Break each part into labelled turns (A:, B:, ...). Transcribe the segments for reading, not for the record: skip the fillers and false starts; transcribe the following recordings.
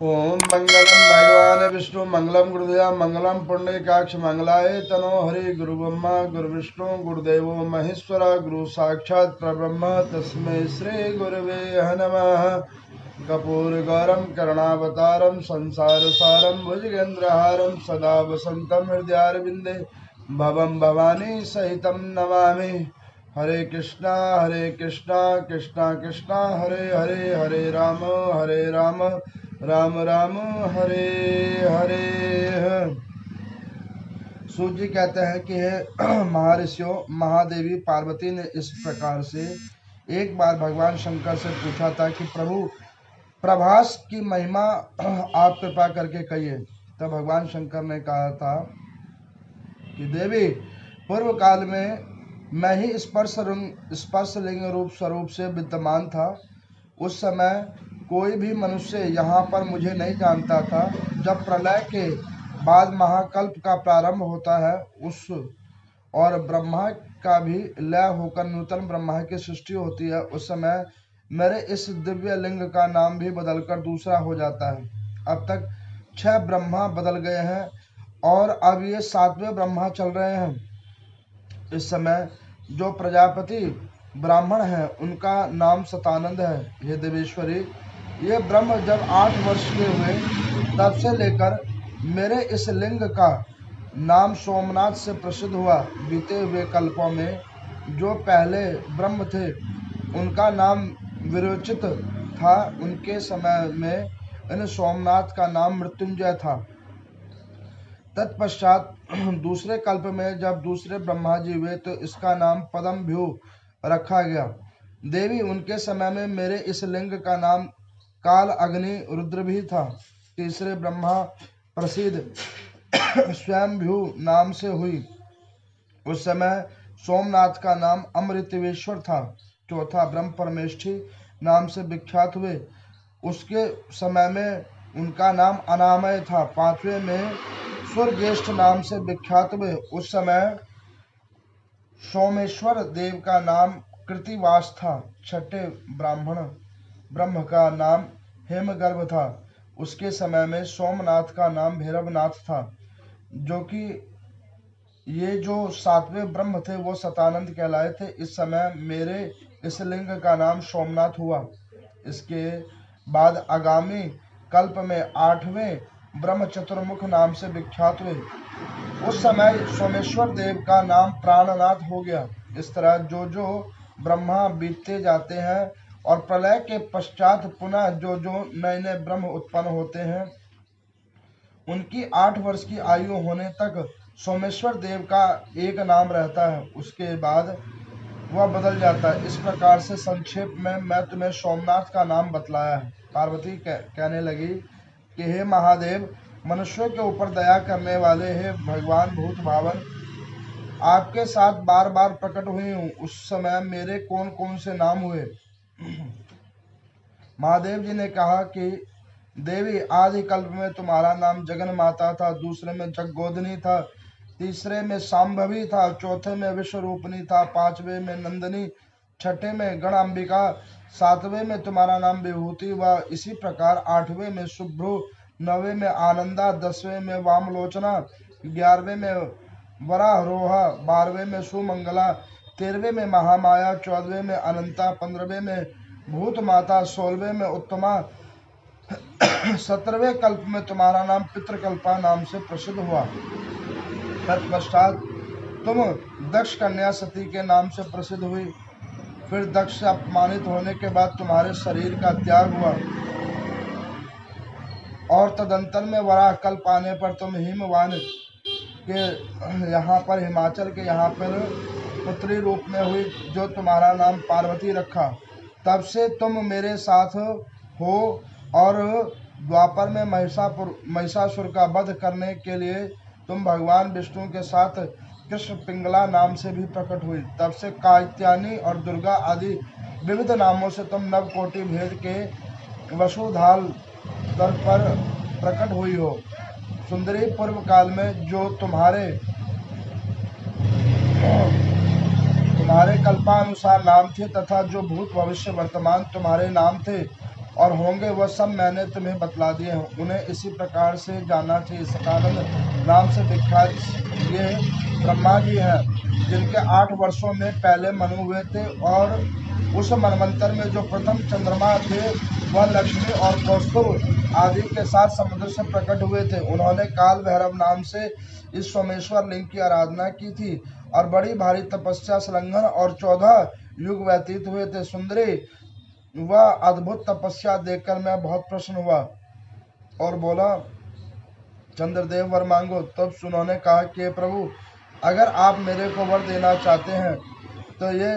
A: ओम मंगलम भगवान विष्णु मंगलम गुरुदेव मंगलम पुण्यकाक्ष मंगलाय तनो हरि गुरु ब्रह्मा गुरु विष्णु गुरुदेवो महेश्वरा गुरु साक्षात् परब्रह्म तस्मै श्री गुरवे नमः। कपूर गौरम करुणावतारम संसार सारम भुजगेन्द्रहारम सदा वसंतम हृदयारविंदे भवम भवानी सहितम नमामि। हरे कृष्णा कृष्णा कृष्णा हरे हरे हरे राम राम राम हरे हरे। सूत जी कहते हैं कि महर्षियों महादेवी पार्वती ने इस प्रकार से एक बार भगवान शंकर से पूछा था कि प्रभु प्रभास की महिमा आप कृपा करके कहिए। तब भगवान शंकर ने कहा था कि देवी पूर्व काल में मैं ही स्पर्श लिंग रूप स्वरूप से विद्यमान था। उस समय कोई भी मनुष्य यहाँ पर मुझे नहीं जानता था। जब प्रलय के बाद महाकल्प का प्रारंभ होता है उस और ब्रह्मा का भी लय होकर नूतन ब्रह्मा की सृष्टि होती है, उस समय मेरे इस दिव्य लिंग का नाम भी बदलकर दूसरा हो जाता है। अब तक 6 ब्रह्मा बदल गए हैं और अब ये 7वें ब्रह्मा चल रहे हैं। इस समय जो प्रजापति ब्राह्मण हैं उनका नाम सतानंद है। हे देवेश्वरी, ये ब्रह्म जब 8 वर्ष के हुए तब से लेकर मेरे इस लिंग का नाम सोमनाथ से प्रसिद्ध हुआ। बीते हुए कल्पों में जो पहले ब्रह्म थे उनका नाम विरोचित था, उनके समय में इन सोमनाथ का नाम मृत्युंजय था। तत्पश्चात दूसरे कल्प में जब दूसरे ब्रह्मा जी हुए तो इसका नाम पद्मभ्यू रखा गया। देवी, उनके समय में मेरे इस लिंग का नाम काल अग्नि रुद्र भी था। तीसरे ब्रह्मा प्रसिद्ध स्वयंभू नाम से हुई। उस समय सोमनाथ का नाम अमृतवेश्वर था। चौथा ब्रह्म परमेष्ठी नाम से विख्यात हुए। उसके समय में उनका नाम अनामय था। पांचवें में सूर्यज्येष्ठ नाम से विख्यात हुए। उस समय सोमेश्वर देव का नाम कृतिवास था। छठे ब्रह्म का नाम हेमगर्भ था। उसके समय में सोमनाथ का नाम भैरवनाथ था। जो कि ये जो 7वें ब्रह्म थे वो सतानंद कहलाए थे। इस समय मेरे इस लिंग का नाम सोमनाथ हुआ। इसके बाद आगामी कल्प में 8वें ब्रह्म चतुर्मुख नाम से विख्यात हुए। उस समय सोमेश्वर देव का नाम प्राणनाथ हो गया। इस तरह जो जो ब्रह्मा बीतते जाते हैं और प्रलय के पश्चात पुनः जो जो नए नए ब्रह्म उत्पन्न होते हैं, उनकी 8 वर्ष की आयु होने तक सोमेश्वर देव का एक नाम रहता है, उसके बाद वह बदल जाता है। इस प्रकार से संक्षेप में मैं तुम्हें सोमनाथ का नाम बतलाया है। पार्वती कहने लगी कि हे महादेव, मनुष्यों के ऊपर दया करने वाले, हे भगवान भूत भावन, आपके साथ बार बार प्रकट हुई हूँ। उस समय मेरे कौन कौन से नाम हुए? महादेव जी ने कहा कि देवी, आदि कल्प में तुम्हारा नाम जगन माता था, दूसरे में जगगोधनी था, तीसरे में सांभवी था, चौथे में विश्वरूपनी था, पांचवें में नंदिनी, छठे में गणाम्बिका, सातवें में तुम्हारा नाम विभूति हुआ। इसी प्रकार 8वें में शुभ्रू, 9वें में आनंदा, 10वें में वामलोचना, 11वें में वरारोहा, 12वें में सुमंगला, 13वें में महामाया, 14वें में अनंता, 15वें में भूत माता, 16वें में उत्तमा, 17वें कल्प में तुम्हारा नाम पितृकल्पा नाम से प्रसिद्ध हुआ। तत्पश्चात तुम दक्ष कन्या सती के नाम से प्रसिद्ध हुई। फिर दक्ष से अपमानित होने के बाद तुम्हारे शरीर का त्याग हुआ और तदंतर में वराह कल्प आने पर तुम हिमवान के यहाँ पर, हिमाचल के यहाँ पर पुत्री रूप में हुई, जो तुम्हारा नाम पार्वती रखा। तब से तुम मेरे साथ हो और द्वापर में महिषासुर का वध करने के लिए तुम भगवान विष्णु के साथ कृष्ण पिंगला नाम से भी प्रकट हुई। तब से कात्यायनी और दुर्गा आदि विविध नामों से तुम नवकोटि भेद के वसुधाल दर पर प्रकट हुई हो। सुंदरी, पूर्व काल में जो तुम्हारे कल्पानुसार नाम थे तथा जो भूत भविष्य वर्तमान तुम्हारे नाम थे, और होंगे वह सब मैंने तुम्हें बतला दिए हैं। उन्हें इसी प्रकार से जानना चाहिए। सकानंद नाम से विख्यात ये ब्रह्मा जी हैं, जिनके 8 वर्षों में पहले मनु हुए थे, और उस मनवंतर में जो प्रथम चंद्रमा थे वह लक्ष्मी और कौस्तुभ आदि के साथ समुद्र से प्रकट हुए थे। उन्होंने काल भैरव नाम से इस सोमेश्वर लिंग की आराधना की थी और बड़ी भारी तपस्या संलग्न और 14 युग व्यतीत हुए थे। सुंदरी, वह अद्भुत तपस्या देखकर मैं बहुत प्रसन्न हुआ और बोला, चंद्रदेव वर मांगो। तब उन्होंने कहा कि प्रभु, अगर आप मेरे को वर देना चाहते हैं तो ये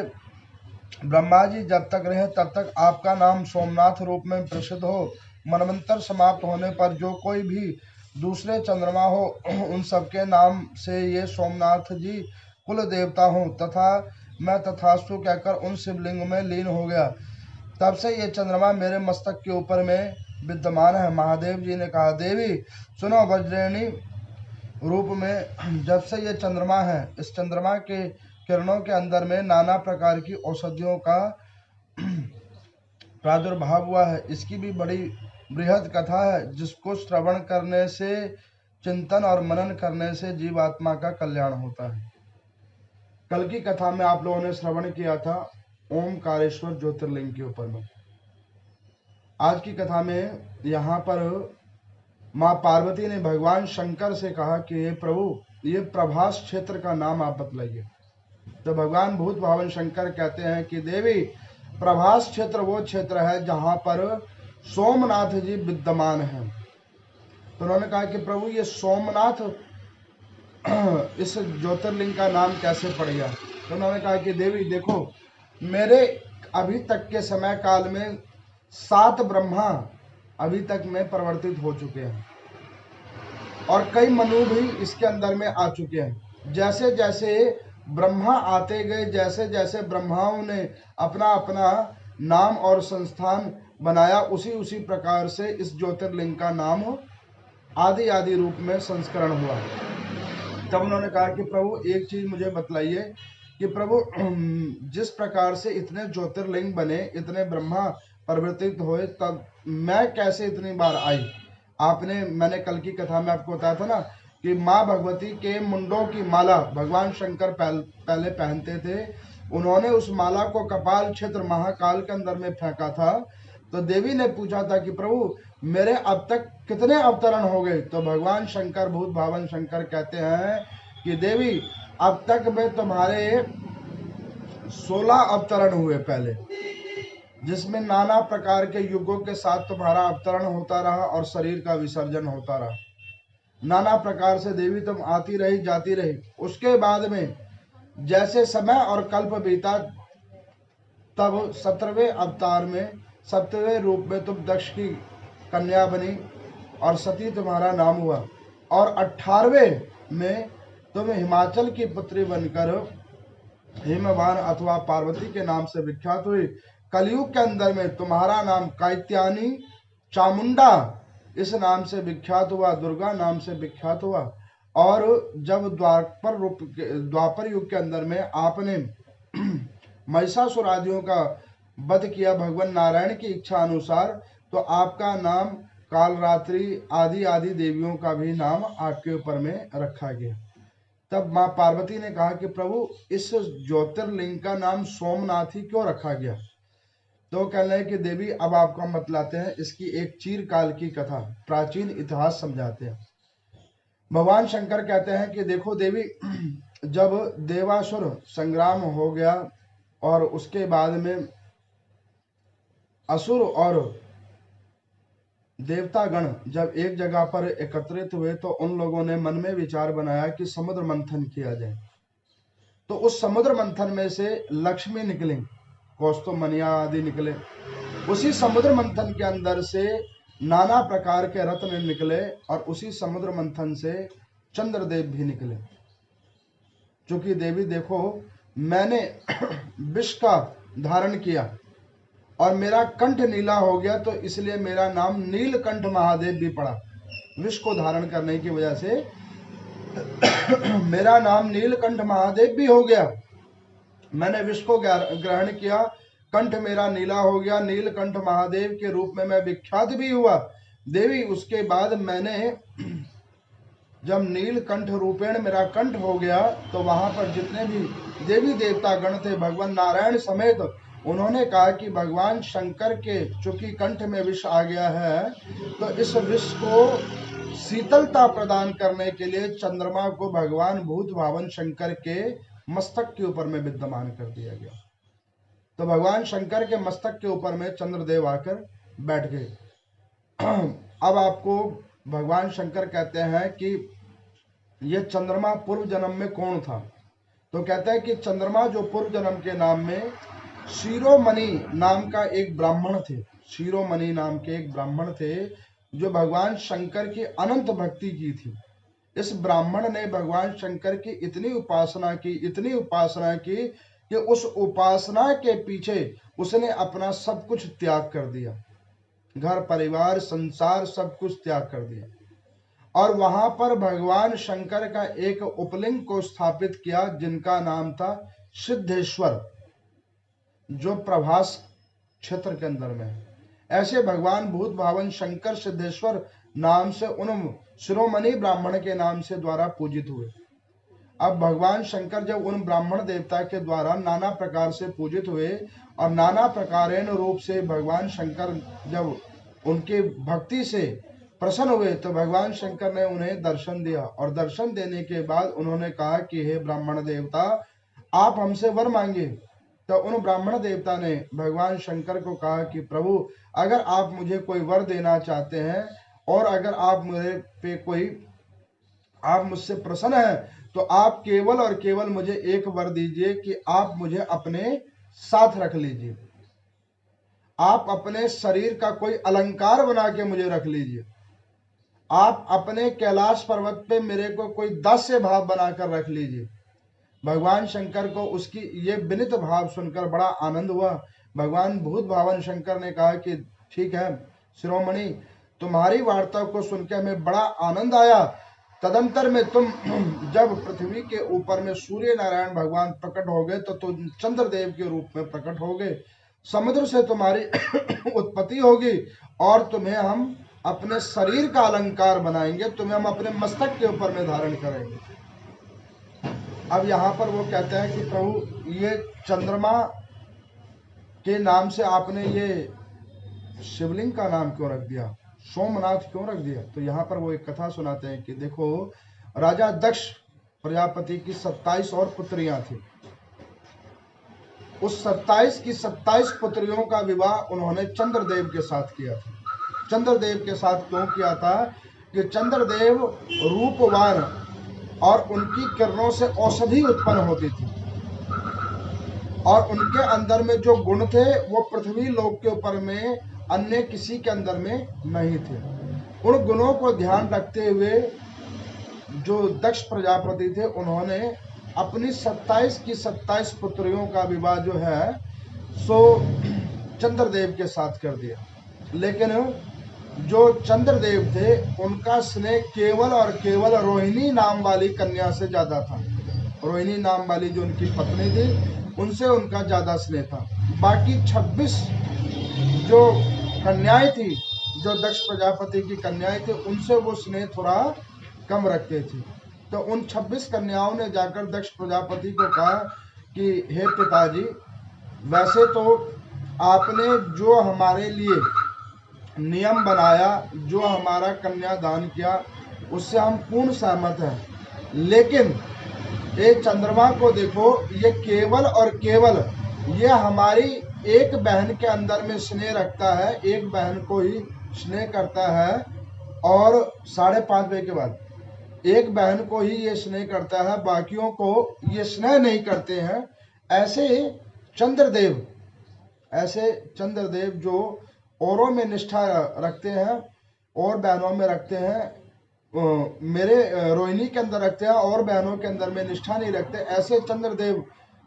A: ब्रह्मा जी जब तक रहे तब तक आपका नाम सोमनाथ रूप में प्रसिद्ध हो। मनवंतर समाप्त होने पर जो कोई भी दूसरे चंद्रमा हो, उन सबके नाम से ये सोमनाथ जी कुल देवता हो। तथा मैं तथास्तु कहकर उन शिवलिंग में लीन हो गया। तब से ये चंद्रमा मेरे मस्तक के ऊपर में विद्यमान है। महादेव जी ने कहा, देवी सुनो, वज्रेणी रूप में जब से ये चंद्रमा है, इस चंद्रमा के किरणों के अंदर में नाना प्रकार की औषधियों का प्रादुर्भाव हुआ है। इसकी भी बड़ी बृहद कथा है, जिसको श्रवण करने से, चिंतन और मनन करने से जीवात्मा का कल्याण होता है। कल की कथा में आप लोगों ने श्रवण किया था ओमकारेश्वर ज्योतिर्लिंग के ऊपर में। आज की कथा में यहाँ पर माँ पार्वती ने भगवान शंकर से कहा कि प्रभु, ये प्रभास क्षेत्र का नाम आप बतलाइए। तो भगवान भूत भावन शंकर कहते हैं कि देवी, प्रभास क्षेत्र वो क्षेत्र है जहाँ पर सोमनाथ जी विद्यमान हैं। तो उन्होंने कहा कि प्रभु, ये सोमनाथ इस ज्योतिर्लिंग का नाम कैसे पड़ गया? तो उन्होंने कहा कि देवी देखो, मेरे अभी तक के समय काल में 7 ब्रह्मा अभी तक में परिवर्तित हो चुके हैं और कई मनु भी इसके अंदर में आ चुके हैं। जैसे जैसे ब्रह्मा आते गए, जैसे जैसे ब्रह्माओं ने अपना अपना नाम और संस्थान बनाया, उसी प्रकार से इस ज्योतिर्लिंग का नाम आदि आदि रूप में संस्करण हुआ। तब उन्होंने कहा कि प्रभु, एक चीज मुझे बतलाइए कि प्रभु, जिस प्रकार से इतने ज्योतिर्लिंग बने, इतने ब्रह्मा परिवर्तित हुए, तब मैं कैसे इतनी बार आई? मैंने कल की कथा में आपको बताया था ना कि माँ भगवती के मुंडों की माला भगवान शंकर पहले पहनते थे। उन्होंने उस माला को कपाल क्षेत्र महाकाल के अंदर में फेंका था। तो देवी ने पूछा था कि प्रभु, मेरे अब तक कितने अवतरण हो गए? तो भगवान शंकर, भूत भावन शंकर कहते हैं कि देवी, अब तक में तुम्हारे 16 अवतरण हुए पहले, जिसमें नाना प्रकार के युगों के साथ तुम्हारा अवतरण होता रहा और शरीर का विसर्जन होता रहा। नाना प्रकार से देवी तुम आती रही, जाती रही। उसके बाद में जैसे समय और कल्प बीता, तब 17वें अवतार में 7वें रूप में तुम दक्ष की कन्या बनी और सती तुम्हारा नाम हुआ, और 18वें में तुम हिमाचल की पुत्री बनकर हिमवान अथवा पार्वती के नाम से विख्यात हुई। कलयुग के अंदर में तुम्हारा नाम कात्यायनी चामुंडा इस नाम से विख्यात हुआ, दुर्गा नाम से विख्यात हुआ। और जब द्वापर युग के अंदर में आपने महिषासुर आदियों का वध किया भगवान नारायण की इच्छा अनुसार, तो आपका नाम कालरात्रि आदि आदि देवियों का भी नाम आपके ऊपर में रखा गया। तब माँ पार्वती ने कहा कि प्रभु, इस ज्योतिर्लिंग का नाम सोमनाथ ही क्यों रखा गया? तो कहने कि देवी, अब आपको हम बतलाते हैं इसकी एक चिरकाल की कथा, प्राचीन इतिहास समझाते हैं। भगवान शंकर कहते हैं कि देखो देवी, जब देवासुर संग्राम हो गया और उसके बाद में असुर और देवतागण जब एक जगह पर एकत्रित हुए, तो उन लोगों ने मन में विचार बनाया कि समुद्र मंथन किया जाए। तो उस समुद्र मंथन में से लक्ष्मी निकली, कौस्तुभ मनिया आदि निकले। उसी समुद्र मंथन के अंदर से नाना प्रकार के रत्न निकले और उसी समुद्र मंथन से चंद्रदेव भी निकले। चूंकि देवी देखो, मैंने विष का धारण किया और मेरा कंठ नीला हो गया, तो इसलिए मेरा नाम नीलकंठ महादेव भी पड़ा। विष को धारण करने की वजह से मेरा नाम नीलकंठ महादेव भी हो गया। मैंने विष को ग्रहण किया, कंठ मेरा नीला हो गया, नीलकंठ महादेव के रूप में मैं विख्यात भी हुआ देवी। उसके बाद मैंने जब नीलकंठ रूपेण मेरा कंठ हो गया तो वहां पर जितने भी देवी देवता गण थे भगवान नारायण समेत, उन्होंने कहा कि भगवान शंकर के चूंकि कंठ में विष आ गया है तो इस विष को शीतलता प्रदान करने के लिए चंद्रमा को भगवान भूत भावन शंकर के मस्तक के ऊपर में विद्यमान कर दिया गया। तो भगवान शंकर के मस्तक के ऊपर में चंद्रदेव आकर बैठ गए। अब आपको भगवान शंकर कहते हैं कि ये चंद्रमा पूर्व जन्म में कौन था? तो कहते हैं कि चंद्रमा जो पूर्व जन्म के नाम में शिरोमणि नाम का एक ब्राह्मण थे, शिरोमणि नाम के एक ब्राह्मण थे जो भगवान शंकर की अनंत भक्ति की थी। इस ब्राह्मण ने भगवान शंकर की इतनी उपासना की कि उस उपासना के पीछे उसने अपना सब कुछ त्याग कर दिया, घर परिवार संसार सब कुछ त्याग कर दिया, और वहां पर भगवान शंकर का एक उपलिंग को स्थापित किया जिनका नाम था सिद्धेश्वर, जो प्रभास क्षेत्र के अंदर में है। ऐसे भगवान भूत भावन शंकर सिद्धेश्वर नाम से उन शिरोमणि ब्राह्मण के नाम से द्वारा पूजित हुए। अब भगवान शंकर जब उन ब्राह्मण देवता के द्वारा नाना प्रकार से पूजित हुए और नाना प्रकारेण रूप से भगवान शंकर जब उनके भक्ति से प्रसन्न हुए तो भगवान शंकर ने उन्हें दर्शन दिया, और दर्शन देने के बाद उन्होंने कहा कि हे ब्राह्मण देवता, आप हमसे वर मांगे। तो उन ब्राह्मण देवता ने भगवान शंकर को कहा कि प्रभु, अगर आप मुझे कोई वर देना चाहते हैं और अगर आप मुझसे प्रसन्न हैं तो आप केवल और केवल मुझे एक वर दीजिए कि आप मुझे अपने साथ रख लीजिए, आप अपने शरीर का कोई अलंकार बना के मुझे रख लीजिए, आप अपने कैलाश पर्वत पे मेरे को कोई दास्य भाव बनाकर रख लीजिए। भगवान शंकर को उसकी ये विनित भाव सुनकर बड़ा आनंद हुआ। भगवान भूत भावन शंकर ने कहा कि ठीक है शिरोमणि, तुम्हारी वार्ता को सुनकर हमें बड़ा आनंद आया। तदंतर में तुम जब पृथ्वी के ऊपर में सूर्य नारायण भगवान प्रकट हो गए तो तुम चंद्रदेव के रूप में प्रकट हो गए, समुद्र से तुम्हारी उत्पत्ति होगी और तुम्हें हम अपने शरीर का अलंकार बनाएंगे, तुम्हें हम अपने मस्तक के ऊपर में धारण करेंगे। अब यहाँ पर वो कहते हैं कि प्रभु, ये चंद्रमा के नाम से आपने ये शिवलिंग का नाम क्यों रख दिया, सोमनाथ क्यों रख दिया? तो यहाँ पर वो एक कथा सुनाते हैं कि देखो, राजा दक्ष प्रजापति की 27 और पुत्रियां थी। उस 27 की 27 पुत्रियों का विवाह उन्होंने चंद्रदेव के साथ किया था। चंद्रदेव के साथ क्यों किया था? कि चंद्रदेव रूपवान और उनकी किरणों से औषधि उत्पन्न होती थी और उनके अंदर में जो गुण थे वो पृथ्वी लोक के ऊपर में अन्य किसी के अंदर में नहीं थे। उन गुणों को ध्यान रखते हुए जो दक्ष प्रजापति थे उन्होंने अपनी 27 की 27 पुत्रियों का विवाह जो है सो चंद्रदेव के साथ कर दिया। लेकिन जो चंद्रदेव थे उनका स्नेह केवल और केवल रोहिणी नाम वाली कन्या से ज्यादा था। रोहिणी नाम वाली जो उनकी पत्नी थी उनसे उनका ज्यादा स्नेह था। बाकी 26 जो कन्याएं थी, जो दक्ष प्रजापति की कन्याएं थी, उनसे वो स्नेह थोड़ा कम रखते थे। तो उन 26 कन्याओं ने जाकर दक्ष प्रजापति को कहा कि हे पिताजी, वैसे तो आपने जो हमारे लिए नियम बनाया, जो हमारा कन्यादान किया, उससे हम पूर्ण सहमत हैं, लेकिन ये चंद्रमा को देखो, ये केवल और केवल ये हमारी एक बहन के अंदर में स्नेह रखता है, एक बहन को ही स्नेह करता है और 5:30 बजे के बाद एक बहन को ही ये स्नेह करता है, बाकियों को ये स्नेह नहीं करते हैं। ऐसे चंद्रदेव जो औरों में निष्ठा रखते हैं और बहनों में रखते हैं, मेरे रोहिणी के अंदर रखते हैं और बहनों के अंदर में निष्ठा नहीं रखते, ऐसे चंद्रदेव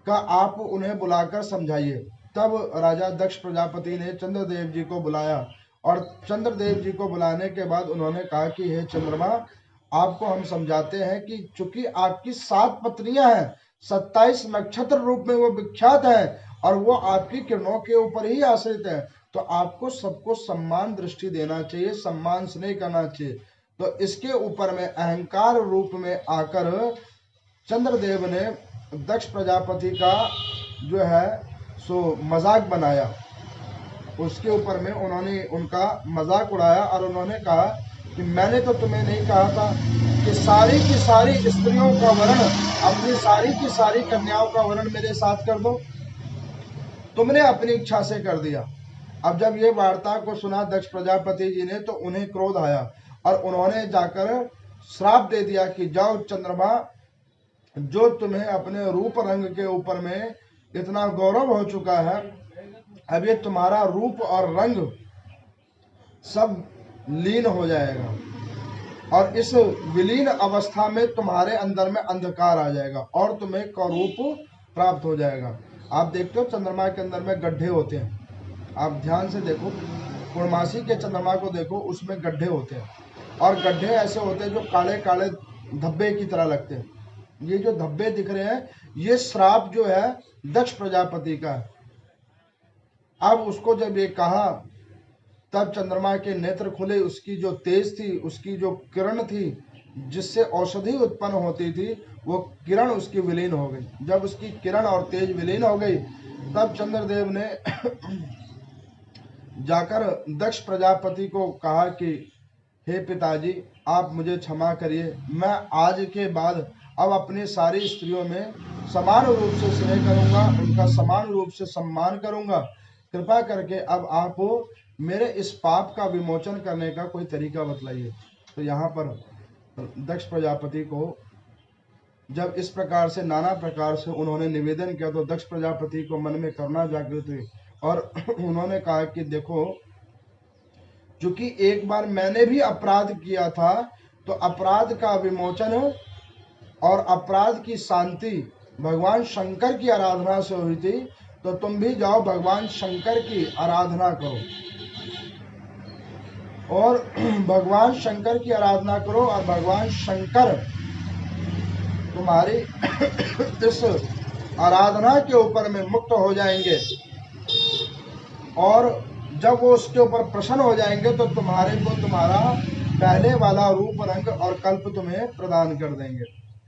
A: का आप उन्हें बुलाकर समझाइए। तब राजा दक्ष प्रजापति ने चंद्रदेव जी को बुलाया और चंद्रदेव जी को बुलाने के बाद उन्होंने कहा कि हे चंद्रमा, आपको हम समझाते हैं कि चूंकि आपकी 7 पत्नियां हैं, 27 नक्षत्र रूप में वो विख्यात है और वो आपकी किरणों के ऊपर ही आश्रित है, तो आपको सबको सम्मान दृष्टि देना चाहिए, सम्मान स्नेह करना चाहिए। तो इसके ऊपर में अहंकार रूप में आकर चंद्रदेव ने दक्ष प्रजापति का जो है सो मजाक बनाया, उसके ऊपर में उन्होंने उनका मजाक उड़ाया और उन्होंने कहा कि मैंने तो तुम्हें नहीं कहा था कि सारी की सारी स्त्रियों का वर्ण, अपनी सारी की सारी कन्याओं का वर्ण मेरे साथ कर दो, तुमने अपनी इच्छा से कर दिया। अब जब ये वार्ता को सुना दक्ष प्रजापति जी ने तो उन्हें क्रोध आया और उन्होंने जाकर श्राप दे दिया कि जाओ चंद्रमा, जो तुम्हें अपने रूप रंग के ऊपर में इतना गौरव हो चुका है, अब ये तुम्हारा रूप और रंग सब लीन हो जाएगा और इस विलीन अवस्था में तुम्हारे अंदर में अंधकार आ जाएगा और तुम्हें करूप प्राप्त हो जाएगा। आप देखते हो चंद्रमा के अंदर में गड्ढे होते हैं, आप ध्यान से देखो, पूर्णमासी के चंद्रमा को देखो, उसमें गड्ढे होते हैं और गड्ढे ऐसे होते हैं जो काले काले धब्बे की तरह लगते हैं। ये जो धब्बे दिख रहे हैं, ये श्राप जो है दक्ष प्रजापति का है। अब उसको जब ये कहा तब चंद्रमा के नेत्र खुले, उसकी जो तेज थी, उसकी जो किरण थी जिससे औषधि उत्पन्न होती थी, वो किरण उसकी विलीन हो गई। जब उसकी किरण और तेज विलीन हो गई तब चंद्रदेव ने जाकर दक्ष प्रजापति को कहा कि हे पिताजी, आप मुझे क्षमा करिए, मैं आज के बाद अब अपनी सारी स्त्रियों में समान रूप से स्नेह करूंगा, उनका समान रूप से सम्मान करूंगा। कृपा करके अब आप मेरे इस पाप का विमोचन करने का कोई तरीका बतलाइए। तो यहाँ पर दक्ष प्रजापति को जब इस प्रकार से नाना प्रकार से उन्होंने निवेदन किया तो दक्ष प्रजापति को मन में करुणा जागृत हुई और उन्होंने कहा कि देखो, चूंकि एक बार मैंने भी अपराध किया था, तो अपराध का विमोचन और अपराध की शांति भगवान शंकर की आराधना से हुई थी, तो तुम भी जाओ भगवान शंकर की आराधना करो और भगवान शंकर की आराधना करो और भगवान शंकर तुम्हारी इस आराधना के ऊपर में मुक्त हो जाएंगे और जब वो उसके ऊपर प्रसन्न हो जाएंगे तो तुम्हारे को तुम्हारा पहले वाला रूप रंग और कल्प तुम्हें प्रदान कर देंगे।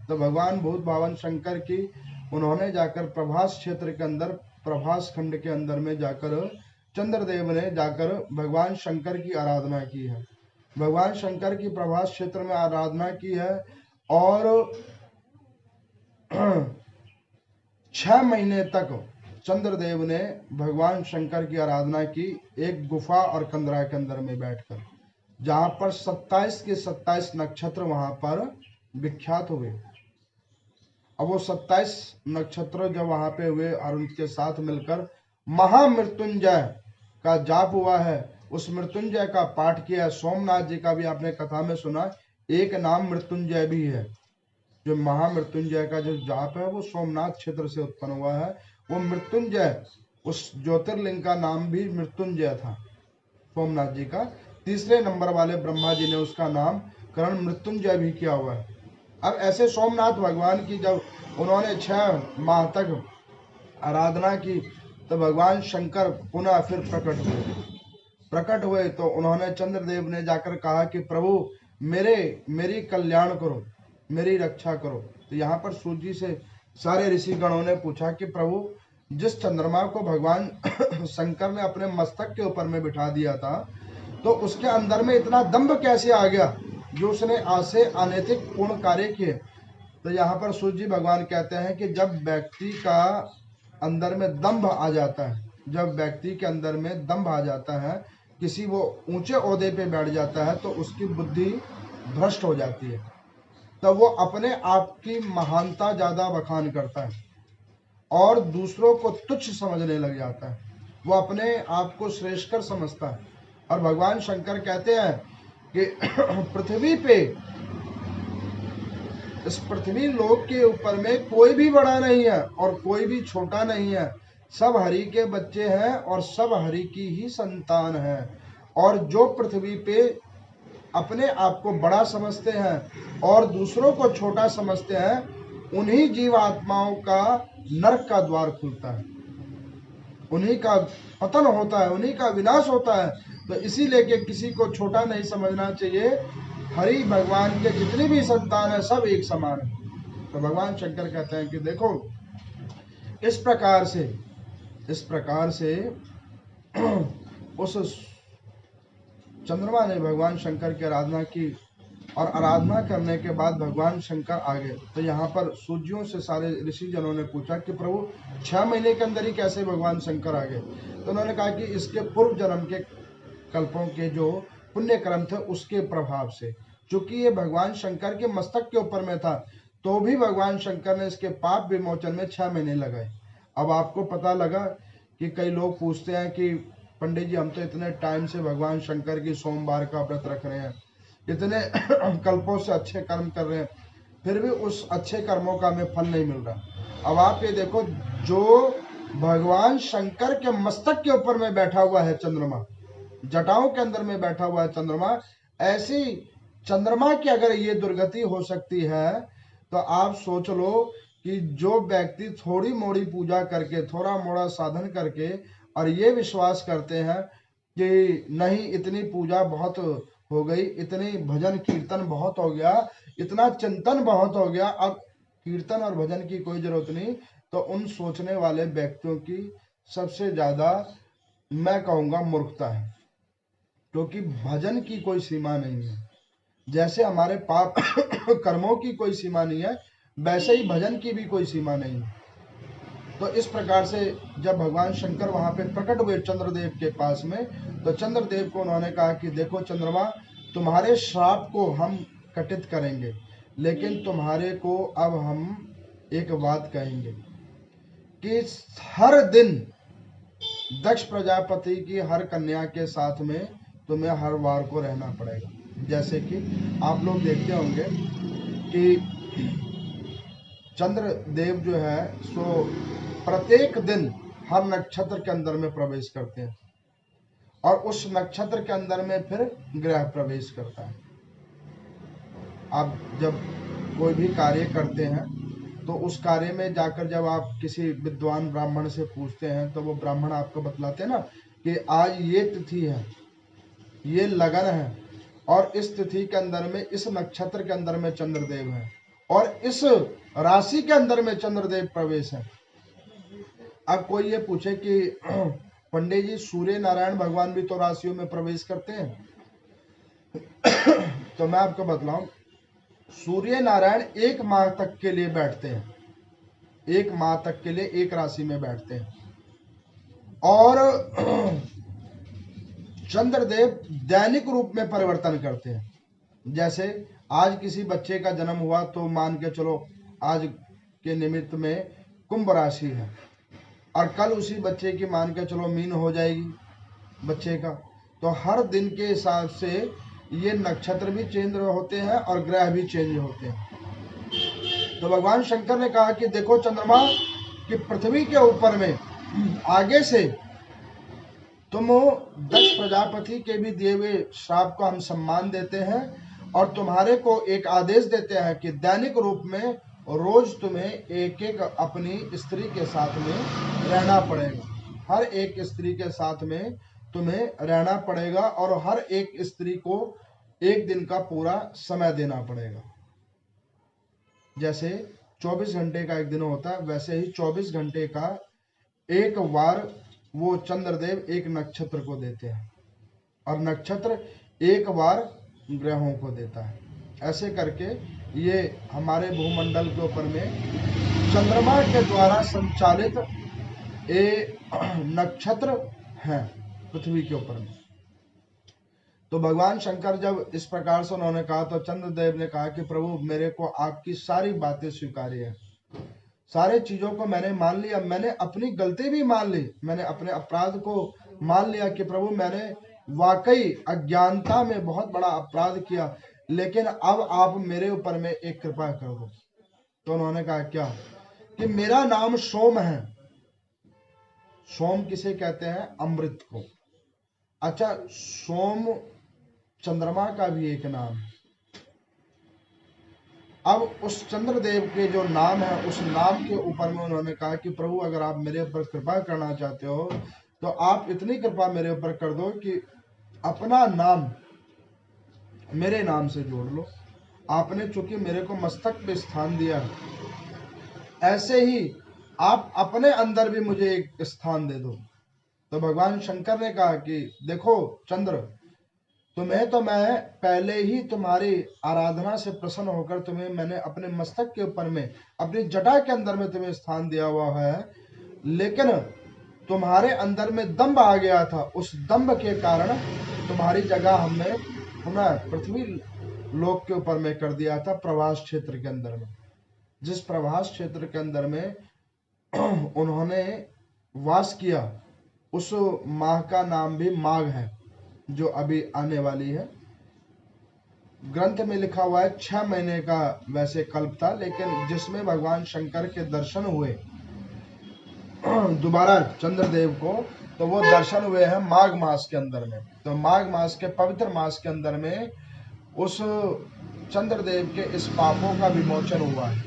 A: तो भगवान भूत भावन शंकर की उन्होंने जाकर प्रभास क्षेत्र के अंदर, प्रभास खंड के अंदर में जाकर चंद्रदेव ने जाकर भगवान शंकर की आराधना की है। भगवान शंकर की प्रभास क्षेत्र में आराधना की है और 6 महीने तक चंद्रदेव ने भगवान शंकर की आराधना की, एक गुफा और कंदरा के अंदर में बैठकर, जहां पर 27 के 27 नक्षत्र वहां पर विख्यात हुए। अब वो 27 नक्षत्र जब वहां पे हुए और उनके साथ मिलकर महामृत्युंजय का जाप हुआ है, उस मृत्युंजय का पाठ किया है। सोमनाथ जी का भी आपने कथा में सुना, एक नाम मृत्युंजय भी है। जो महामृत्युंजय का जो जाप है वो सोमनाथ क्षेत्र से उत्पन्न हुआ है। वो मृत्युंजय, उस ज्योतिर्लिंग का नाम भी मृत्युंजय था सोमनाथ जी का। तीसरे नंबर वाले ब्रह्मा जी ने उसका नामकरण मृत्युंजय भी किया हुआ है। अब ऐसे सोमनाथ भगवान की जब उन्होंने 6 माह तक आराधना की तो भगवान शंकर पुनः फिर प्रकट हुए। तो उन्होंने चंद्रदेव ने जाकर कहा कि प्रभु मेरी कल्याण करो, मेरी रक्षा करो। तो यहाँ पर सूजी से सारे ऋषिगणों ने पूछा कि प्रभु, जिस चंद्रमा को भगवान शंकर ने अपने मस्तक के ऊपर में बिठा दिया था, तो उसके अंदर में इतना दंभ कैसे आ गया जो उसने आज से अनैतिक पूर्ण कार्य किए। तो यहाँ पर सूर्य भगवान कहते हैं कि जब व्यक्ति का अंदर में दंभ आ जाता है, जब व्यक्ति के अंदर में दंभ आ जाता है, किसी वो ऊंचे ओहदे पे बैठ जाता है तो उसकी बुद्धि भ्रष्ट हो जाती है, तब वो अपने आप की महानता ज्यादा बखान करता है और दूसरों को तुच्छ समझने लग जाता है, वो अपने आप को श्रेष्ठकर समझता है। और भगवान शंकर कहते हैं कि पृथ्वी पे, इस पृथ्वी लोक के ऊपर में कोई भी बड़ा नहीं है और कोई भी छोटा नहीं है, सब हरि के बच्चे हैं और सब हरि की ही संतान है। और जो पृथ्वी पे अपने आप को बड़ा समझते हैं और दूसरों को छोटा समझते हैं, उन्हीं जीवात्माओं का नरक का द्वार खुलता है। उन्हीं का पतन होता है, उन्हीं का विनाश होता है। तो इसीलिए कि किसी को छोटा नहीं समझना चाहिए। हरि भगवान के जितनी भी संतान है सब एक समान है। तो भगवान शंकर कहते हैं कि देखो इस प्रकार से उस चंद्रमा ने भगवान शंकर की आराधना की, और आराधना करने के बाद भगवान शंकर आ गए। तो यहाँ पर सूर्यों से सारे ऋषि जनों ने पूछा कि प्रभु 6 महीने के अंदर ही कैसे भगवान शंकर आ गए? तो उन्होंने कहा कि इसके पूर्व जन्म के कल्पों के जो पुण्य कर्म थे उसके प्रभाव से, चूंकि ये भगवान शंकर के मस्तक के ऊपर में था, तो भी भगवान शंकर ने इसके पाप विमोचन में 6 महीने लगाए। अब आपको पता लगा कि कई लोग पूछते हैं कि पंडित जी हम तो इतने टाइम से भगवान शंकर की सोमवार का व्रत रख रहे हैं, इतने कल्पों से अच्छे कर्म कर रहे हैं, फिर भी उस अच्छे कर्मों का हमें फल नहीं मिल रहा। अब आप ये देखो, जो भगवान शंकर के मस्तक के ऊपर में बैठा हुआ है चंद्रमा, जटाओं के अंदर में बैठा हुआ है चंद्रमा, ऐसी चंद्रमा की अगर ये दुर्गति हो सकती है, तो आप सोच लो कि जो व्यक्ति थोड़ी मोड़ी पूजा करके, थोड़ा मोड़ा साधन करके, और ये विश्वास करते हैं कि नहीं इतनी पूजा बहुत हो गई, इतनी भजन कीर्तन बहुत हो गया, इतना चिंतन बहुत हो गया, अब कीर्तन और भजन की कोई जरूरत नहीं, तो उन सोचने वाले व्यक्तियों की सबसे ज्यादा मैं कहूंगा मूर्खता है। क्योंकि भजन की कोई सीमा नहीं है। जैसे हमारे पाप कर्मों की कोई सीमा नहीं है, वैसे ही भजन की भी कोई सीमा नहीं है। तो इस प्रकार से जब भगवान शंकर वहां पे प्रकट हुए चंद्रदेव के पास में, तो चंद्रदेव को उन्होंने कहा कि देखो चंद्रमा, तुम्हारे श्राप को हम कटित करेंगे, लेकिन तुम्हारे को अब हम एक बात कहेंगे कि हर दिन दक्ष प्रजापति की हर कन्या के साथ में तुम्हें हर वार को रहना पड़ेगा। जैसे कि आप लोग देखते होंगे कि चंद्रदेव जो है सो प्रत्येक दिन हर नक्षत्र के अंदर में प्रवेश करते हैं, और उस नक्षत्र के अंदर में फिर ग्रह प्रवेश करता है। आप जब कोई भी कार्य करते हैं तो उस कार्य में जाकर जब आप किसी विद्वान ब्राह्मण से पूछते हैं, तो वो ब्राह्मण आपको बतलाते हैं ना कि आज ये तिथि है, ये लगन है, और इस तिथि के अंदर में, इस नक्षत्र के अंदर में चंद्रदेव है, और इस राशि के अंदर में चंद्रदेव प्रवेश है। अब कोई ये पूछे कि पंडित जी सूर्य नारायण भगवान भी तो राशियों में प्रवेश करते हैं, तो मैं आपको बतलाऊं, सूर्य नारायण 1 माह तक के लिए बैठते हैं, 1 माह तक के लिए एक राशि में बैठते हैं, और चंद्रदेव दैनिक रूप में परिवर्तन करते हैं। जैसे आज किसी बच्चे का जन्म हुआ, तो मान के चलो आज के निमित्त में कुंभ राशि है, और कल उसी बच्चे की मान के चलो मीन हो जाएगी बच्चे का। तो हर दिन के हिसाब से ये नक्षत्र भी चेंज होते हैं और ग्रह भी चेंज होते हैं। तो भगवान शंकर ने कहा कि देखो चंद्रमा, कि पृथ्वी के ऊपर में आगे से तुम दक्ष प्रजापति के भी दिए हुए श्राप को हम सम्मान देते हैं, और तुम्हारे को एक आदेश देते हैं कि दैनिक रूप में रोज तुम्हें एक एक अपनी स्त्री के साथ में रहना पड़ेगा, हर एक स्त्री के साथ में तुम्हें रहना पड़ेगा, और हर एक स्त्री को एक दिन का पूरा समय देना पड़ेगा। जैसे 24 घंटे का एक दिन होता है, वैसे ही 24 घंटे का एक वार वो चंद्रदेव एक नक्षत्र को देते हैं, और नक्षत्र एक बार ग्रहों को देता है। ऐसे करके ये हमारे भूमंडल के ऊपर में चंद्रमा के द्वारा संचालित नक्षत्र हैं पृथ्वी के ऊपर में। तो भगवान शंकर जब इस प्रकार से उन्होंने कहा, तो चंद्रदेव ने कहा कि प्रभु मेरे को आपकी सारी बातें स्वीकार्य है, सारे चीजों को मैंने मान लिया, मैंने अपनी गलती भी मान ली, मैंने अपने अपराध को मान लिया कि प्रभु मैंने वाकई अज्ञानता में बहुत बड़ा अपराध किया, लेकिन अब आप मेरे ऊपर में एक कृपा कर दो। तो उन्होंने कहा क्या? कि मेरा नाम सोम है। सोम किसे कहते हैं? अमृत को। अच्छा, सोम चंद्रमा का भी एक नाम है। अब उस चंद्रदेव के जो नाम है, उस नाम के ऊपर में उन्होंने कहा कि प्रभु अगर आप मेरे ऊपर कृपा करना चाहते हो तो आप इतनी कृपा मेरे ऊपर कर दो कि अपना नाम मेरे नाम से जोड़ लो। आपने चूंकि मेरे को मस्तक पे स्थान दिया, ऐसे ही आप अपने अंदर भी मुझे एक स्थान दे दो। तो भगवान शंकर ने कहा कि देखो चंद्र, तुम्हें तो मैं पहले ही तुम्हारी आराधना से प्रसन्न होकर तुम्हें मैंने अपने मस्तक के ऊपर में, अपनी जटा के अंदर में तुम्हें स्थान दिया हुआ है, लेकिन तुम्हारे अंदर में दंभ आ गया था। उस दंभ के कारण तुम्हारी जगह हमने पृथ्वी लोक के ऊपर में कर दिया था, प्रभास क्षेत्र के अंदर में। जिस प्रभास क्षेत्र के अंदर में उन्होंने वास किया, उस माह का नाम भी माघ है, जो अभी आने वाली है। ग्रंथ में लिखा हुआ है 6 महीने का वैसे कल्प था, लेकिन जिसमें भगवान शंकर के दर्शन हुए दोबारा चंद्रदेव को, तो वो दर्शन हुए हैं माघ मास के अंदर में। तो माघ मास के पवित्र मास के अंदर में उस चंद्रदेव के इस पापों का विमोचन हुआ है।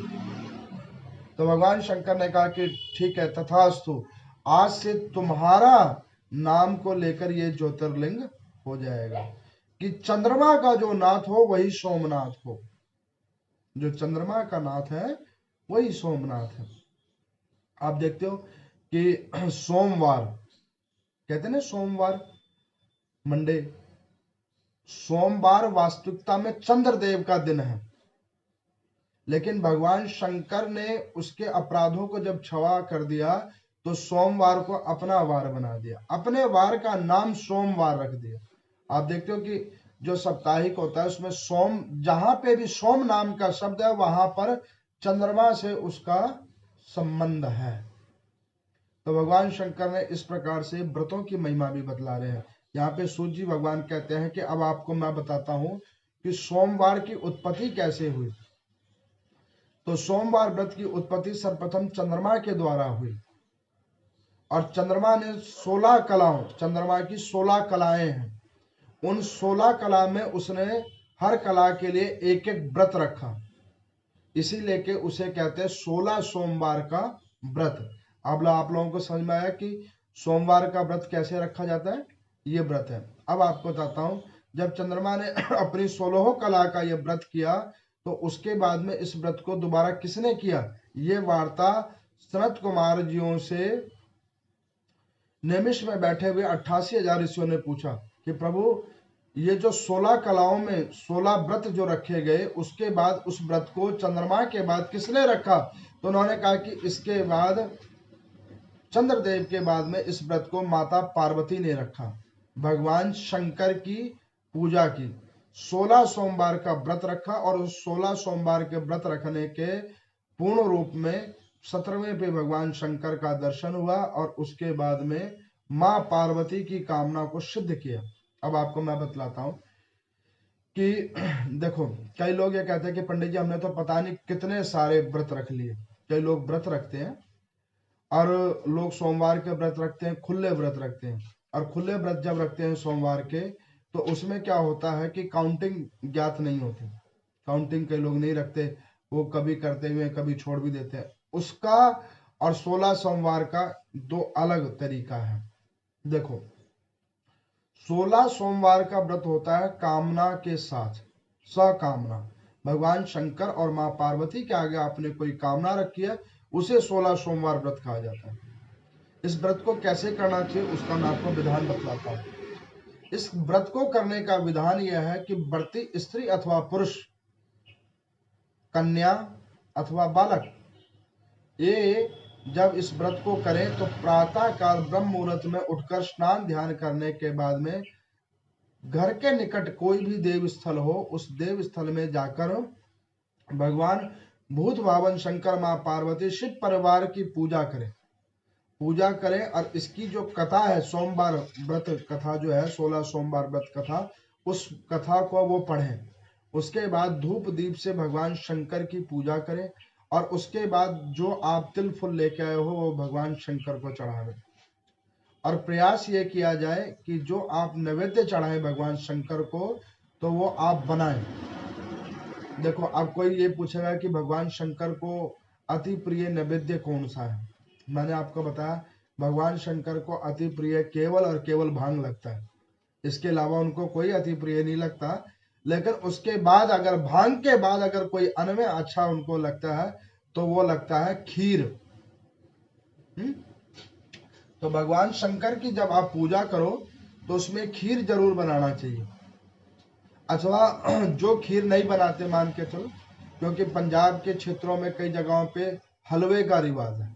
A: तो भगवान शंकर ने कहा कि ठीक है, तथास्तु, आज से तुम्हारा नाम को लेकर ये ज्योतिर्लिंग हो जाएगा कि चंद्रमा का जो नाथ हो वही सोमनाथ हो। जो चंद्रमा का नाथ है वही सोमनाथ है। आप देखते हो कि सोमवार कहते हैं ना, सोमवार, मंडे, सोमवार वास्तविकता में चंद्रदेव का दिन है, लेकिन भगवान शंकर ने उसके अपराधों को जब क्षमा कर दिया तो सोमवार को अपना वार बना दिया, अपने वार का नाम सोमवार रख दिया। आप देखते हो कि जो साप्ताहिक होता है उसमें सोम, जहां पे भी सोम नाम का शब्द है वहां पर चंद्रमा से उसका संबंध है। तो भगवान शंकर ने इस प्रकार से व्रतों की महिमा भी बतला रहे हैं। यहाँ पे सूर्य जी भगवान कहते हैं कि अब आपको मैं बताता हूं कि सोमवार की उत्पत्ति कैसे हुई। तो सोमवार व्रत की उत्पत्ति सर्वप्रथम चंद्रमा के द्वारा हुई, और चंद्रमा ने 16 कलाओं, चंद्रमा की 16 कलाएं हैं, उन 16 कला में उसने हर कला के लिए एक एक व्रत रखा, इसीलिए कि उसे कहते हैं 16 सोमवार का व्रत। अब आप लोगों को समझ में आया कि सोमवार का व्रत कैसे रखा जाता है, ये व्रत है। अब आपको बताता हूं, जब चंद्रमा ने अपनी 16 कला का ये व्रत किया तो उसके बाद में इस व्रत को दोबारा किसने किया, ये वार्ता सनत कुमार जियों से निमिष में बैठे हुए 88,000 ऋषियों ने पूछा कि प्रभु, ये जो 16 कलाओं में 16 व्रत जो रखे गए, उसके बाद उस व्रत को चंद्रमा के बाद किसने रखा। तो उन्होंने कहा कि इसके बाद, चंद्रदेव के बाद में इस व्रत को माता पार्वती ने रखा। भगवान शंकर की पूजा की, 16 सोमवार का व्रत रखा, और उस 16 सोमवार के व्रत रखने के पूर्ण रूप में 17वें पे भगवान शंकर का दर्शन हुआ, और उसके बाद में माँ पार्वती की कामना को सिद्ध किया। अब आपको मैं बतलाता हूं कि देखो, कई लोग ये कहते हैं कि पंडित जी हमने तो पता नहीं कितने सारे व्रत रख लिए। कई लोग व्रत रखते हैं, और लोग सोमवार के व्रत रखते हैं, खुले व्रत रखते हैं, और खुले व्रत जब रखते हैं सोमवार के, तो उसमें क्या होता है कि काउंटिंग ज्ञात नहीं होती। काउंटिंग कई लोग नहीं रखते, वो कभी करते हुए कभी छोड़ भी देते हैं। उसका और 16 सोमवार का दो अलग तरीका है। देखो, 16 सोमवार का व्रत होता है कामना के साथ, सकामना। भगवान शंकर और माँ पार्वती के आगे आपने कोई कामना रखी है, उसे 16 सोमवार व्रत कहा जाता है। इस व्रत को कैसे करना चाहिए उसका मैं आपको विधान बतलाता हूँ। इस व्रत को करने का विधान यह है कि व्रती स्त्री अथवा पुरुष, कन्या अथवा बालक, ये जब इस व्रत को करें तो प्रातः काल ब्रह्म मुहूर्त में उठकर स्नान ध्यान करने के बाद में घर के निकट कोई भी देव स्थल हो, उस देव स्थल में जाकर भगवान भूत भावन शंकर माँ पार्वती शिव परिवार की पूजा करें। और इसकी जो कथा है, सोमवार व्रत कथा जो है, 16 सोमवार व्रत कथा, उस कथा को वो पढ़ें। उसके बाद धूप दीप से भगवान शंकर की पूजा करें, और उसके बाद जो आप तिल फुल लेके आए हो वो भगवान शंकर को चढ़ावें। और प्रयास ये किया जाए कि जो आप नैवेद्य चढ़ाएं भगवान शंकर को, तो वो आप बनाएं। देखो, अब कोई ये पूछेगा कि भगवान शंकर को अति प्रिय नैवेद्य कौन सा है। मैंने आपको बताया भगवान शंकर को अति प्रिय केवल और केवल भांग लगता है, इसके अलावा उनको कोई अति प्रिय नहीं लगता। लेकिन उसके बाद अगर भांग के बाद अगर कोई अन्न में अच्छा उनको लगता है तो वो लगता है खीर। तो भगवान शंकर की जब आप पूजा करो तो उसमें खीर जरूर बनाना चाहिए। अथवा जो खीर नहीं बनाते मान के चलो, क्योंकि पंजाब के क्षेत्रों में कई जगहों पे हलवे का रिवाज है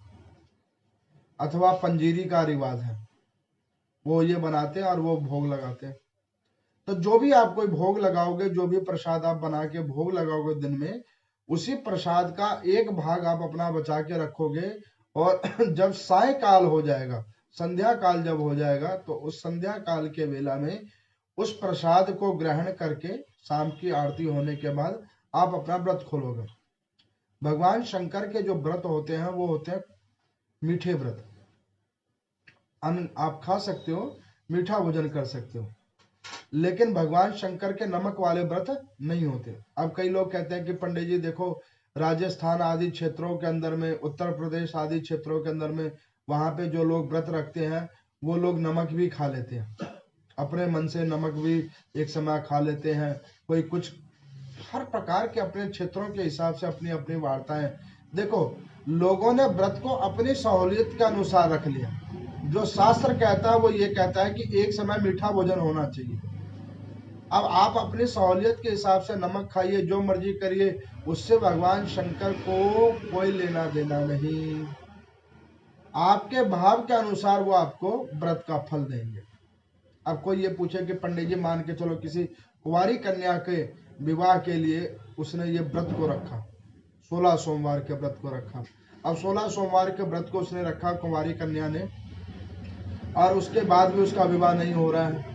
A: अथवा पंजीरी का रिवाज है, वो ये बनाते हैं और वो भोग लगाते हैं। तो जो भी आप कोई भोग लगाओगे, जो भी प्रसाद आप बना के भोग लगाओगे दिन में, उसी प्रसाद का एक भाग आप अपना बचा के रखोगे और जब सायकाल हो जाएगा, संध्या काल जब हो जाएगा, तो उस संध्या काल के वेला में उस प्रसाद को ग्रहण करके शाम की आरती होने के बाद आप अपना व्रत खोलोगे। भगवान शंकर के जो व्रत होते हैं वो होते हैं मीठे व्रत। अन्न आप खा सकते हो, मीठा भोजन कर सकते हो, लेकिन भगवान शंकर के नमक वाले व्रत नहीं होते। अब कई लोग कहते हैं कि पंडित जी देखो, राजस्थान आदि क्षेत्रों के अंदर में, उत्तर प्रदेश आदि क्षेत्रों के अंदर में, वहां पे जो लोग व्रत रखते हैं वो लोग नमक भी खा लेते हैं, अपने मन से नमक भी एक समय खा लेते हैं। कोई कुछ, हर प्रकार के अपने क्षेत्रों के हिसाब से अपनी अपनी वार्ताएं। देखो, लोगों ने व्रत को अपनी सहूलियत के अनुसार रख लिया। जो शास्त्र कहता है वो ये कहता है कि एक समय मीठा भोजन होना चाहिए। अब आप अपनी सहूलियत के हिसाब से नमक खाइए, जो मर्जी करिए, उससे भगवान शंकर को कोई लेना देना नहीं। आपके भाव के अनुसार वो आपको व्रत का फल देंगे। अब कोई ये पूछे कि पंडित जी मान के चलो किसी कुंवारी कन्या के विवाह के लिए उसने ये व्रत को रखा, 16 सोमवार के व्रत को रखा। अब 16 सोमवार के व्रत को उसने रखा कुंवारी कन्या ने, और उसके बाद भी उसका विवाह नहीं हो रहा है,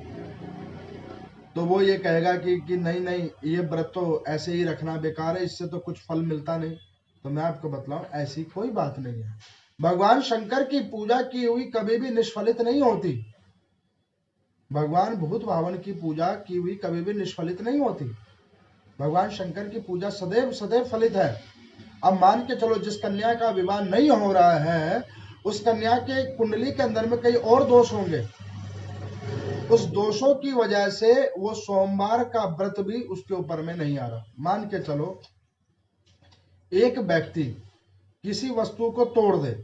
A: तो वो ये कहेगा कि नहीं नहीं, ये व्रत तो ऐसे ही रखना बेकार है, इससे तो कुछ फल मिलता नहीं। तो मैं आपको बतलाऊं, ऐसी कोई बात नहीं है। भगवान शंकर की पूजा की हुई कभी भी निष्फलित नहीं होती। भगवान भूत भावन की पूजा की हुई कभी भी निष्फलित नहीं होती। भगवान शंकर की पूजा सदैव सदैव फलित है। अब मान के चलो जिस कन्या का विवाह नहीं हो रहा है, उस कन्या के कुंडली के अंदर में कई और दोष होंगे, उस दोषों की वजह से वो सोमवार का व्रत भी उसके ऊपर में नहीं आ रहा। मान के चलो एक व्यक्ति किसी वस्तु को तोड़ दे,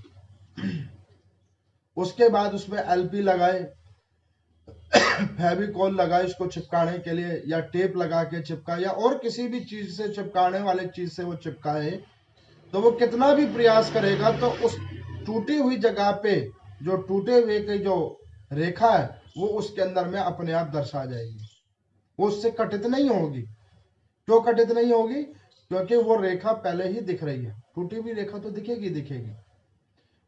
A: उसके बाद उसमें एलपी लगाए, फेविकॉल लगाए इसको चिपकाने के लिए, या टेप लगा के चिपकाए, या और किसी भी चीज से चिपकाने वाले चीज से वो चिपकाए, तो वो कितना भी प्रयास करेगा तो उस टूटी हुई जगह पे जो टूटे हुए की जो रेखा है वो उसके अंदर में अपने आप दर्शा जाएगी, वो उससे कटित नहीं होगी। क्यों कटित नहीं होगी? क्योंकि वो रेखा पहले ही दिख रही है। टूटी हुई रेखा तो दिखेगी दिखेगी।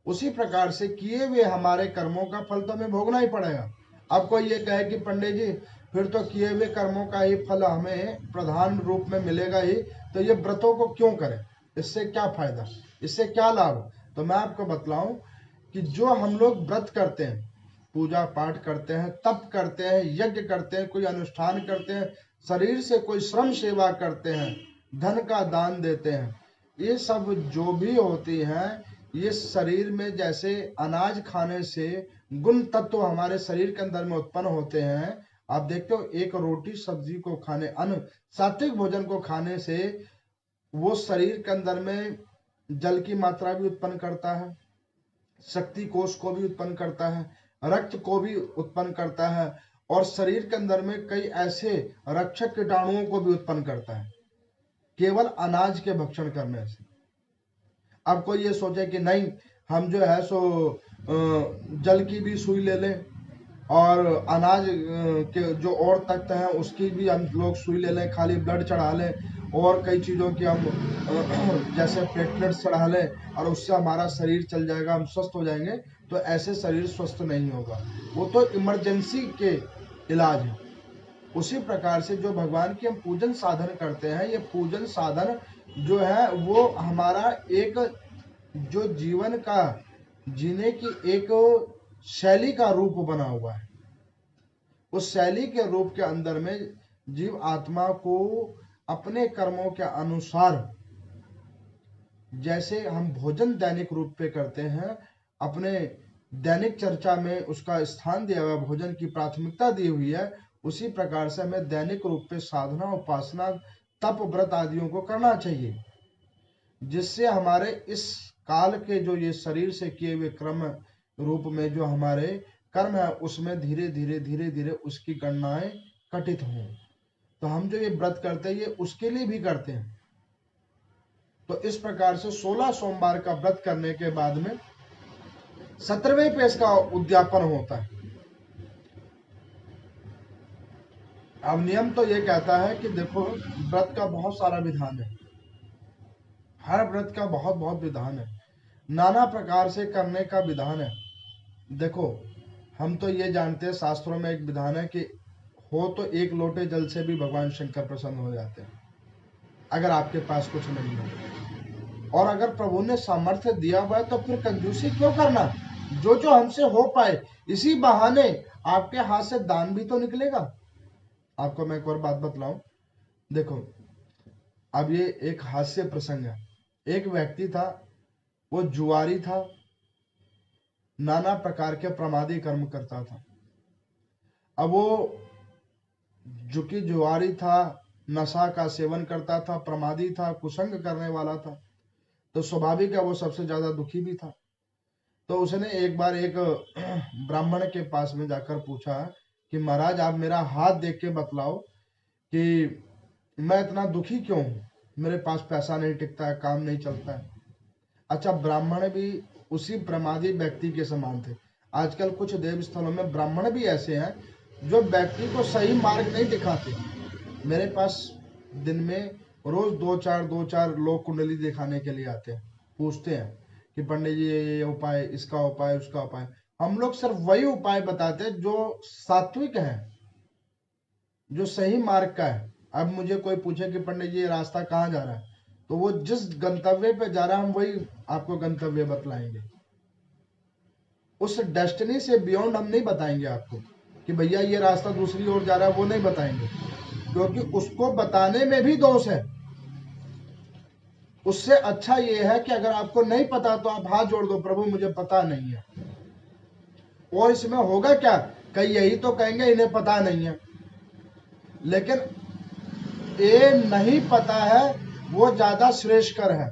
A: उसी प्रकार से किए हुए हमारे कर्मों का फल तो हमें भोगना ही पड़ेगा। अब कोई ये कहे कि पंडित जी फिर तो किए हुए कर्मों का ही फल हमें प्रधान रूप में मिलेगा ही, तो ये व्रतों को क्यों करें, इससे क्या फायदा, इससे क्या लाभ? तो मैं आपको बतलाऊं कि जो हम लोग व्रत करते हैं, पूजा पाठ करते हैं, तप करते हैं, यज्ञ करते हैं, कोई अनुष्ठान करते हैं, शरीर से कोई श्रम सेवा करते हैं, धन का दान देते हैं, ये सब जो भी होती हैं, ये शरीर में जैसे अनाज खाने से गुण तत्व हमारे शरीर के अंदर में उत्पन्न होते हैं। आप देखते हो एक रोटी सब्जी को खाने, अन्न सात्विक भोजन को खाने से वो शरीर के अंदर में जल की मात्रा भी उत्पन्न करता है, शक्ति कोष को भी उत्पन्न करता है, रक्त को भी उत्पन्न करता है, और शरीर के अंदर में कई ऐसे रक्षक कीटाणुओं को भी उत्पन्न करता है केवल अनाज के भक्षण करने से। अब कोई ये सोचे कि नहीं, हम जो है सो जल की भी सुई ले लें और अनाज के जो और तत्व हैं उसकी भी हम लोग सुई ले लें, खाली ब्लड चढ़ा लें, और कई चीज़ों की हम जैसे प्लेटलेट्स चढ़ा लें और उससे हमारा शरीर चल जाएगा, हम स्वस्थ हो जाएंगे। तो ऐसे शरीर स्वस्थ नहीं होगा, वो तो इमरजेंसी के इलाज है। उसी प्रकार से जो भगवान की हम पूजन साधन करते हैं, ये पूजन साधन जो है वो हमारा एक जो जीवन का जीने की एक शैली का रूप बना हुआ है। उस शैली के रूप के अंदर में जीव आत्मा को अपने कर्मों के अनुसार, जैसे हम भोजन दैनिक रूप पे करते हैं, अपने दैनिक चर्चा में उसका स्थान दिया हुआ, भोजन की प्राथमिकता दी हुई है, उसी प्रकार से हमें दैनिक रूप पे साधना, उपासना, तप, व्रत आदियों को करना चाहिए, जिससे हमारे इस काल के जो ये शरीर से किए हुए क्रम रूप में जो हमारे कर्म है, उसमें धीरे धीरे धीरे धीरे उसकी गणनाएं कटित हों। तो हम जो ये व्रत करते हैं ये उसके लिए भी करते हैं। तो इस प्रकार से 16 सोमवार का व्रत करने के बाद में 17वें पे इसका उद्यापन होता है। अब नियम तो ये कहता है कि देखो, व्रत का बहुत सारा विधान है, हर व्रत का बहुत बहुत विधान है, नाना प्रकार से करने का विधान है। देखो, हम तो ये जानते हैं, शास्त्रों में एक विधान है कि हो तो एक लोटे जल से भी भगवान शंकर प्रसन्न हो जाते हैं, अगर आपके पास कुछ नहीं है। और अगर प्रभु ने सामर्थ्य दिया हुआ है तो फिर कंजूसी क्यों करना? जो जो हमसे हो पाए, इसी बहाने आपके हाथ से दान भी तो निकलेगा। आपको मैं एक और बात बतलाऊं, देखो, अब ये एक हास्य प्रसंग है। एक व्यक्ति था, वो जुआरी था, नाना प्रकार के प्रमादी कर्म करता था। अब वो चूंकि जुआरी था, नशा का सेवन करता था, प्रमादी था, कुसंग करने वाला था, तो स्वाभाविक है वो सबसे ज्यादा दुखी भी था। तो उसने एक बार एक ब्राह्मण के पास में जाकर पूछा कि महाराज, आप मेरा हाथ देख के बतलाओ कि मैं इतना दुखी क्यों हूं, मेरे पास पैसा नहीं टिकता है, काम नहीं चलता है। अच्छा, ब्राह्मण भी उसी प्रमादी व्यक्ति के समान थे। आजकल कुछ देव स्थलों में ब्राह्मण भी ऐसे हैं जो व्यक्ति को सही मार्ग नहीं दिखाते। मेरे पास दिन में रोज दो चार लोग कुंडली दिखाने के लिए आते हैं, पूछते हैं कि पंडित जी ये उपाय, इसका उपाय, उसका उपाय। हम लोग सिर्फ वही उपाय बताते हैं जो सात्विक है, जो सही मार्ग का है। अब मुझे कोई पूछे कि पंडित जी ये रास्ता कहाँ जा रहा है, तो वो जिस गंतव्य पे जा रहा है हम वही आपको गंतव्य बतलाएंगे। उस डेस्टिनी से बियॉन्ड हम नहीं बताएंगे आपको कि भैया ये रास्ता दूसरी ओर जा रहा है, वो नहीं बताएंगे, क्योंकि उसको बताने में भी दोष है। उससे अच्छा ये है कि अगर आपको नहीं पता तो आप हाथ जोड़ दो, प्रभु मुझे पता नहीं है। और इसमें होगा क्या, कई यही तो कहेंगे इन्हें पता नहीं है, लेकिन ये नहीं पता है वो ज्यादा श्रेष्ठकर है,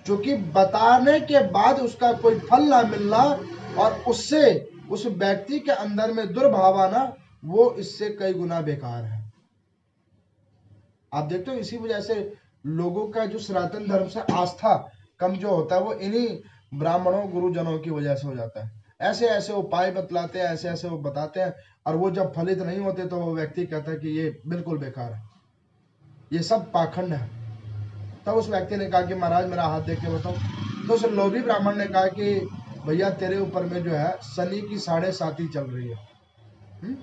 A: क्योंकि बताने के बाद उसका कोई फल ना मिलना और उससे उस व्यक्ति के अंदर में दुर्भाव आना, वो इससे कई गुना बेकार है। आप देखते हो, इसी वजह से लोगों का जो सनातन धर्म से आस्था कम जो होता है वो इन्हीं ब्राह्मणों गुरुजनों की वजह से हो जाता है। ऐसे ऐसे उपाय बतलाते हैं, ऐसे ऐसे वो बताते हैं, और वो जब फलित नहीं होते तो वो व्यक्ति कहता है कि ये बिल्कुल बेकार है, ये सब पाखंड है। तब उस व्यक्ति ने कहा कि महाराज मेरा हाथ देख के बताओ। तो उस लोभी ब्राह्मण ने कहा कि भैया तेरे ऊपर में जो है शनि की 7.5 चल रही है।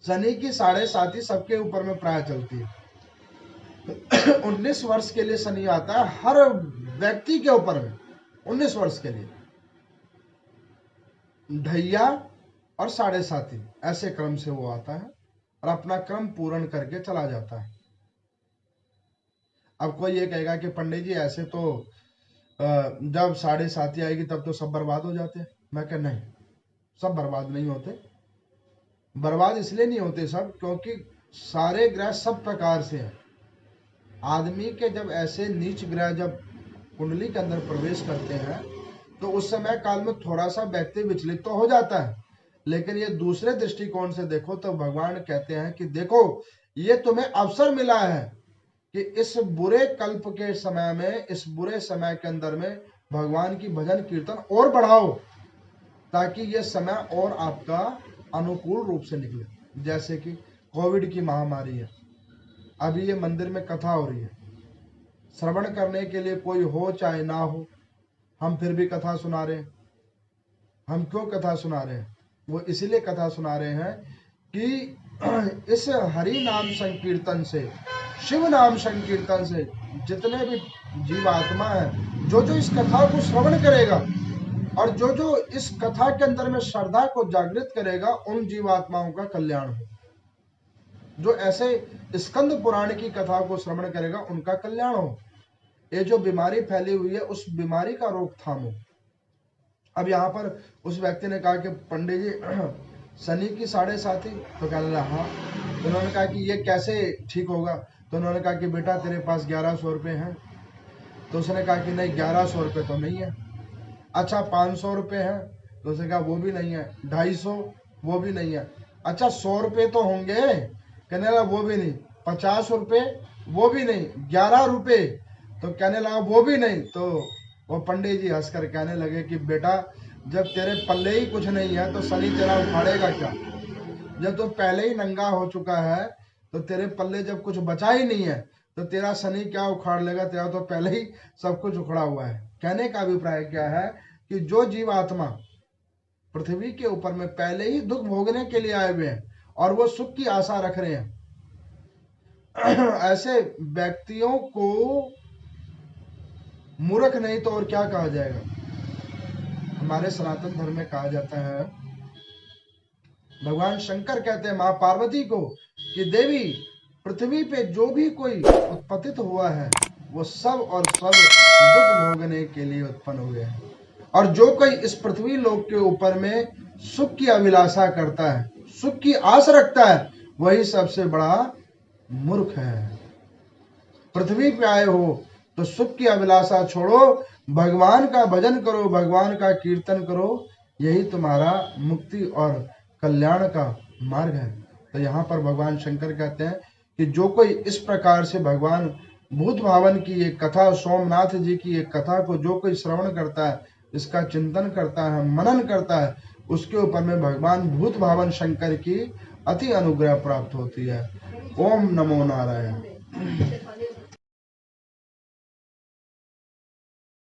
A: शनि की 7.5 सबके ऊपर में प्राय चलती है। 19 वर्ष के लिए शनि आता है हर व्यक्ति के ऊपर में, 19 वर्ष के लिए, ढैया और 7.5 ऐसे क्रम से वो आता है और अपना क्रम पूर्ण करके चला जाता है। अब कोई ये कहेगा कि पंडित जी ऐसे तो जब 7.5 आएगी तब तो सब बर्बाद हो जाते हैं। मैं कह नहीं, सब बर्बाद नहीं होते। बर्बाद इसलिए नहीं होते सब, क्योंकि सारे ग्रह सब प्रकार से हैं। आदमी के जब ऐसे नीच ग्रह जब कुंडली के अंदर प्रवेश करते हैं तो उस समय काल में थोड़ा सा व्यक्ति विचलित तो हो जाता है, लेकिन ये दूसरे दृष्टिकोण से देखो तो भगवान कहते हैं कि देखो ये तुम्हें अवसर मिला है कि इस बुरे कल्प के समय में, इस बुरे समय के अंदर में भगवान की भजन कीर्तन और बढ़ाओ, ताकि ये समय और आपका अनुकूल रूप से निकले। जैसे कि कोविड की महामारी है, अभी ये मंदिर में कथा हो रही है, श्रवण करने के लिए कोई हो चाहे ना हो, हम फिर भी कथा सुना रहे हैं। हम क्यों कथा सुना रहे हैं? वो इसलिए कथा सुना रहे हैं कि इस हरि नाम संकीर्तन से, शिव नाम संकीर्तन से जितने भी जीवात्मा है, जो जो इस कथा को श्रवण करेगा और जो जो इस कथा के अंदर में श्रद्धा को जागृत करेगा, उन जीवात्माओं का कल्याण हो। जो ऐसे स्कंद पुराण की कथा को श्रवण करेगा उनका कल्याण हो। ये जो बीमारी फैली हुई है उस बीमारी का रोकथाम हो। अब यहाँ पर उस व्यक्ति ने कहा कि पंडित जी शनि की 7.5, तो कहने लगा हाँ। तो उन्होंने कहा कि ये कैसे ठीक होगा? तो उन्होंने कहा कि बेटा तेरे पास 1100 रुपये हैं। तो उसने कहा कि नहीं 1100 रुपये तो नहीं है। अच्छा 500 रुपये है? तो उसने कहा वो भी नहीं है। 250 वो भी नहीं है। अच्छा 100 रुपये तो होंगे? कहने लगा वो भी नहीं। 50 रुपये वो भी नहीं। 11 रुपये? तो कहने लगा वो भी नहीं। तो वो पंडित जी हंसकर कहने लगे कि बेटा जब तेरे पल्ले ही कुछ नहीं है तो शनि तेरा उखाड़ेगा क्या? जब तो पहले ही नंगा हो चुका है तो तेरे पल्ले जब कुछ बचा ही नहीं है तो तेरा शनि क्या उखाड़ लेगा? तेरा तो पहले ही सब कुछ उखड़ा हुआ है। कहने का अभिप्राय क्या है कि जो जीव आत्मा पृथ्वी के ऊपर में पहले ही दुख भोगने के लिए आए हुए हैं और वो सुख की आशा रख रहे हैं, ऐसे व्यक्तियों को मूर्ख नहीं तो और क्या कहा जाएगा? हमारे सनातन धर्म में कहा जाता है, भगवान शंकर कहते हैं मां पार्वती को कि देवी पृथ्वी पे जो भी कोई उत्पतित हुआ है वो सब और सब दुख भोगने के लिए उत्पन्न हुए हैं, और जो कोई इस पृथ्वी लोक के ऊपर में सुख की अभिलाषा करता है, सुख की आस रखता है, वही सबसे बड़ा मूर्ख है। पृथ्वी पे आए हो तो सुख की अभिलाषा छोड़ो, भगवान का भजन करो, भगवान का कीर्तन करो, यही तुम्हारा मुक्ति और कल्याण का मार्ग है। तो यहाँ पर भगवान शंकर कहते हैं कि जो कोई इस प्रकार से भगवान भूत भावन की एक कथा, सोमनाथ जी की एक कथा को जो कोई श्रवण करता है, इसका चिंतन करता है, मनन करता है, उसके ऊपर में भगवान भूत भावन शंकर की अति अनुग्रह प्राप्त होती है। ओम नमो नारायण।